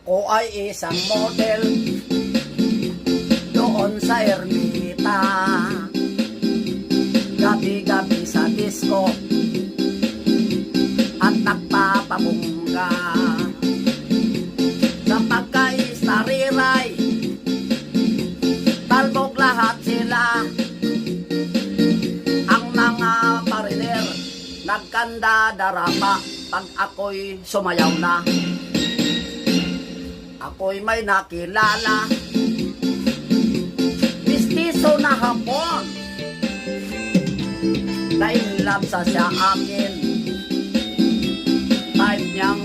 Ako ay isang model doon sa Ermita, gabi-gabi sa disco at nagpapabungga sa pagka-istariray. Talbog lahat sila, ang mga pariner nagkanda darapa pag ako'y sumayaw na. Ako'y may nakilala, mistiso na hapon, na in love sa siya akin. Type niyang